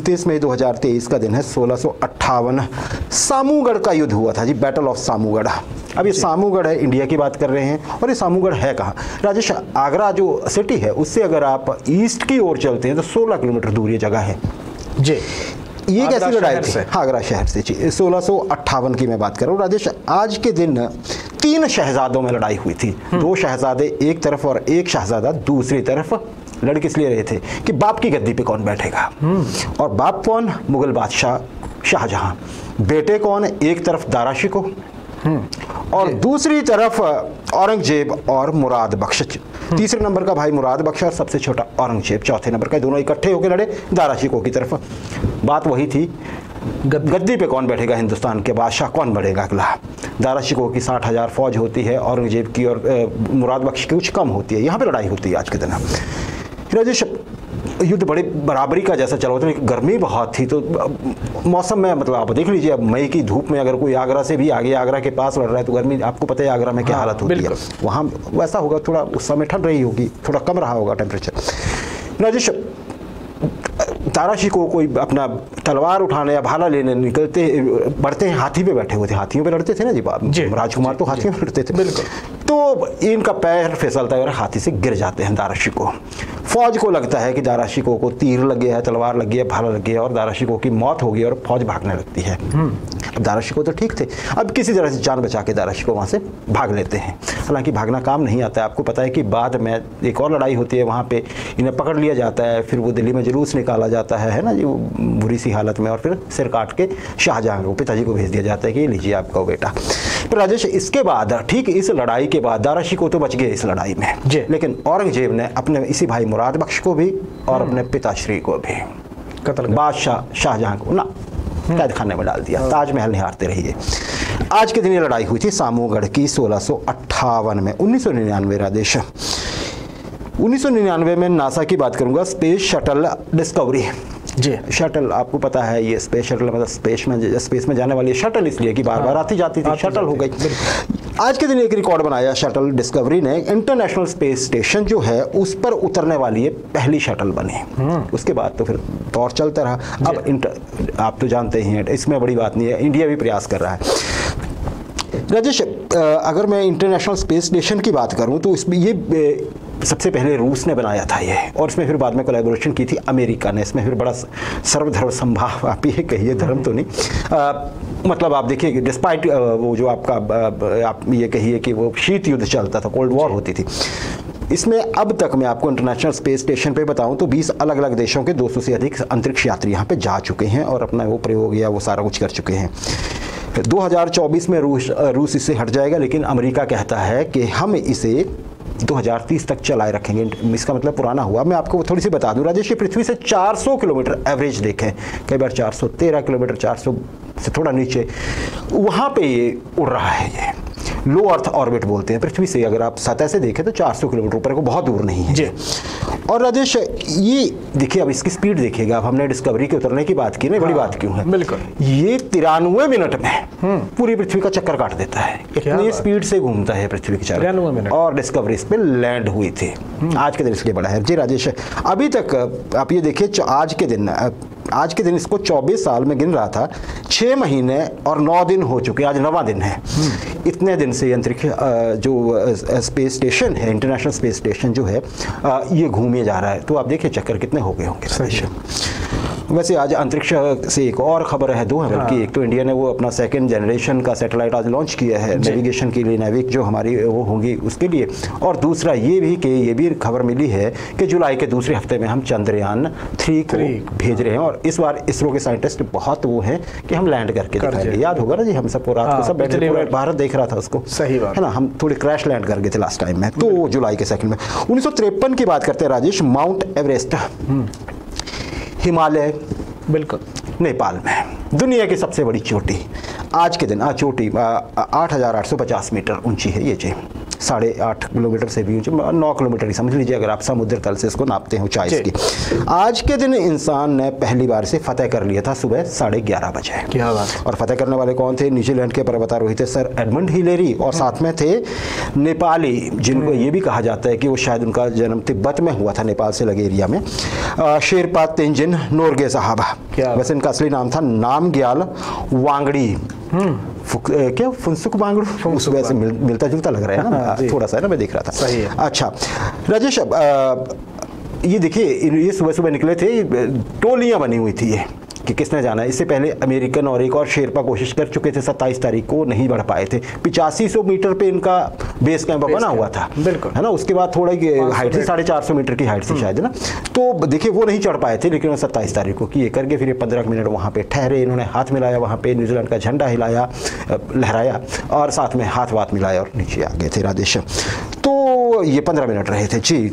29 मई 2023 का दिन है। 1658 सामूगढ़ का युद्ध हुआ था जी, बैटल ऑफ सामूगढ़। अब ये सामूगढ़ है, इंडिया की बात कर रहे हैं, और ये सामूगढ़ है कहाँ? राजेश, आगरा जो सिटी है उससे अगर आप ईस्ट की ओर चलते हैं तो 16 किलोमीटर दूर ये जगह है जी। ये कैसी लड़ाई थी? आगरा शहर से जी, 1658 की मैं बात कर रहा हूँ राजेश। आज के दिन 3 शहजादों में लड़ाई हुई थी। 2 शहजादे एक तरफ और 1 शहजादा दूसरी तरफ। लड़ किस लिए रहे थे कि बाप की गद्दी पे कौन बैठेगा, और बाप कौन? मुगल बादशाह शाहजहां। बेटे कौन? एक तरफ दारा शिकोह और दूसरी तरफ औरंगजेब और मुराद बख्श। तीसरे नंबर का भाई मुराद बख्श और सबसे छोटा औरंगजेब चौथे नंबर का। दोनों इकट्ठे होकर लड़े दारा शिकोह की तरफ। बात वही थी, गद्दी पे कौन बैठेगा, हिंदुस्तान के बादशाह कौन बढ़ेगा अगला। दारा शिकोह की 60,000 फौज होती है, औरंगजेब की और मुराद बख्श की कुछ कम होती है। यहाँ पे लड़ाई होती है आज के दिन। राजेश, युद्ध बड़ी बराबरी का जैसा चला होता है, गर्मी बहुत थी तो मौसम में मतलब आप देख लीजिए, अब मई की धूप में अगर कोई आगरा से भी आगे आगरा के पास लड़ रहा है तो गर्मी, आपको पता है आगरा में क्या हालत होती है। वहाँ वैसा होगा, थोड़ा उस समय ठंड रही होगी, थोड़ा कम रहा होगा टेम्परेचर। राजेश, दारा शिकोह कोई अपना तलवार उठाने या भाला लेने निकलते बढ़ते हैं, हाथी पे बैठे हुए थे। हाथियों पे लड़ते थे ना जी, राजकुमार तो हाथियों पे लड़ते थे। बिल्कुल। तो इनका पैर फिसलता है और हाथी से गिर जाते हैं दारा शिकोह। फौज को लगता है कि दारा शिकोह को तीर लग गया है, तलवार लग गया है, भाला लग गया है और दारा शिकोह की मौत हो गई और फौज भागने लगती है। अब दारा शिकोह तो ठीक थे, अब किसी तरह से जान बचा के दारा शिकोह वहाँ से भाग लेते हैं। हालांकि भागना काम नहीं आता है। आपको पता है कि बाद में एक और लड़ाई होती है, वहाँ पे इन्हें पकड़ लिया जाता है, फिर वो दिल्ली में जुलूस निकाला जाता है ना जी, वो बुरी सी हालत में, और फिर सिर काट के शाहजहां को, पिताजी को भेज दिया जाता है कि लीजिए आपका बेटा। फिर राजेश, इसके बाद ठीक इस लड़ाई के बाद दारा शिकोह तो बच गए इस लड़ाई में, लेकिन औरंगजेब ने अपने इसी भाई मुराद बख्श को भी और अपने पिताश्री को भी कत्ल, बादशाह शाहजहां को ना कैद खाने में डाल दिया। ताजमहल निहारते रहिए। आज के दिन ये लड़ाई हुई थी सामूगढ़ की 1658 में। 1999 राजेश, 1999 में नासा की बात करूंगा, स्पेस शटल डिस्कवरी जी। शटल आपको पता है, ये स्पेस शटल मतलब स्पेस में जाने वाली शटल, इसलिए कि बार बार आती जाती थी, शटल हो गई। आज के दिन एक रिकॉर्ड बनाया शटल डिस्कवरी ने। इंटरनेशनल स्पेस स्टेशन जो है उस पर उतरने वाली ये पहली शटल बनी। उसके बाद तो फिर दौर चलता रहा। अब आप तो जानते ही हैं, इसमें बड़ी बात नहीं है, इंडिया भी प्रयास कर रहा है। राजेश, अगर मैं इंटरनेशनल स्पेस स्टेशन की बात करूं तो इसमें ये सबसे पहले रूस ने बनाया था ये, और इसमें फिर बाद में कोलैबोरेशन की थी अमेरिका ने। इसमें फिर बड़ा सर्वधर्म संभाव, आप ये कहिए, धर्म तो नहीं, मतलब आप देखिए डिस्पाइट वो जो आपका आप ये कहिए कि वो शीत युद्ध चलता था, कोल्ड वॉर होती थी। इसमें अब तक मैं आपको इंटरनेशनल स्पेस स्टेशन पे बताऊं तो 20 अलग अलग देशों के 200 से अधिक अंतरिक्ष यात्री यहाँ पे जा चुके हैं और अपना वो प्रयोग या वो सारा कुछ कर चुके हैं। 2024 में रूस इससे हट जाएगा, लेकिन अमेरिका कहता है कि हम इसे 2030 तक चलाए रखेंगे। इसका मतलब पुराना हुआ। मैं आपको थोड़ी सी बता दूं राजेश, पृथ्वी से 400 किलोमीटर एवरेज देखें, कई बार 413 किलोमीटर, 400 से थोड़ा नीचे, वहाँ पे ये उड़ रहा है। ये लो अर्थ ऑर्बिट बोलते हैं। पृथ्वी से अगर आप सतह से देखें तो 400 किलोमीटर ऊपर को, बहुत दूर नहीं है जी। और राजेश, ये देखिए, अब इसकी स्पीड देखिएगा। अब हमने डिस्कवरी के उतरने की बात की ना, बड़ी बात क्यों है? बिल्कुल। ये 93 मिनट में पूरी पृथ्वी का चक्कर काट देता है। इतनी स्पीड से घूमता है पृथ्वी के चारों। 93 मिनट। और डिस्कवरी इस पे लैंड हुई थी। आज के दिन इसलिए बड़ा है जी राजेश। अभी तक आप ये देखिए, आज के दिन इसको 24 साल में गिन रहा था, 6 महीने और 9 दिन हो चुके, आज 9वां दिन है। इतने दिन से अंतरिक्ष जो स्पेस स्टेशन है, इंटरनेशनल स्पेस स्टेशन जो है, ये घूमे जा रहा है। तो आप देखिए चक्कर कितने हो गए होंगे। वैसे आज अंतरिक्ष से एक और खबर है, 2 है बल्कि। एक तो इंडिया ने वो अपना 2nd जनरेशन का सैटेलाइट आज लॉन्च किया है, नेविगेशन के लिए, नेविक जो हमारी वो होंगी उसके लिए। और दूसरा ये भी कि ये भी खबर मिली है कि जुलाई के दूसरे हफ्ते में हम चंद्रयान 3 को भेज रहे हैं। और इस बार इसरो के साइंटिस्ट बहुत वो हैं कि हम लैंड करके दिखाएंगे। याद होगा ना जी, हम सबको रात को सब बैठे, पूरा भारत देख रहा था उसको, सही बात है ना। हम थोड़े क्रैश लैंड कर गए थे लास्ट टाइम में, तो जुलाई के 2nd में। 1953 की बात करते हैं राजेश। माउंट एवरेस्ट, हिमालय, बिल्कुल, नेपाल में, दुनिया की सबसे बड़ी चोटी। आज के दिन चोटी 8,850 मीटर ऊंची है ये जी। 8.5 किलोमीटर से भी ऊंची, 9 किलोमीटर ही समझ लीजिए अगर आप समुद्र तल से इसको नापते हैं ऊंचाई इसकी। आज के दिन इंसान ने पहली बार से फतेह कर लिया था सुबह 11:30 बजे। क्या बात। और फतेह करने वाले कौन थे? न्यूजीलैंड के पर्वतारोही थे सर एडमंड हिलेरी, और साथ में थे नेपाली, जिनको ये भी कहा जाता है कि वो शायद उनका जन्म तिब्बत में हुआ था, नेपाल से लगे एरिया में, शेरपा तेंजिन नोरगे साहब। वैसे इनका असली नाम था नामग्याल वांगड़ी, क्या फुनसुक वांगड़ू, उस वजह से मिलता जुलता लग रहा है ना, थोड़ा सा है ना, मैं देख रहा था। सही है। अच्छा राजेश, ये देखिए ये सुबह सुबह निकले थे, टोलियां बनी हुई थी ये कि किसने जाना है। इससे पहले अमेरिकन और एक और शेरपा कोशिश कर चुके थे, 27 तारीख को नहीं बढ़ पाए थे। 8500 मीटर पे इनका बेस कैंप बना हुआ था, बिल्कुल है ना। उसके बाद थोड़ा हाइट थी, 450 मीटर की हाइट थी शायद, है ना। तो देखिए वो नहीं चढ़ पाए थे, लेकिन 27 तारीख को किए करके फिर 15 मिनट वहाँ पे ठहरे, इन्होंने हाथ मिलाया, वहाँ पे न्यूजीलैंड का झंडा हिलाया, लहराया, और साथ में हाथ वाथ मिलाया और नीचे आ गए थे राजेश। तो ये 15 मिनट रहे थे जी।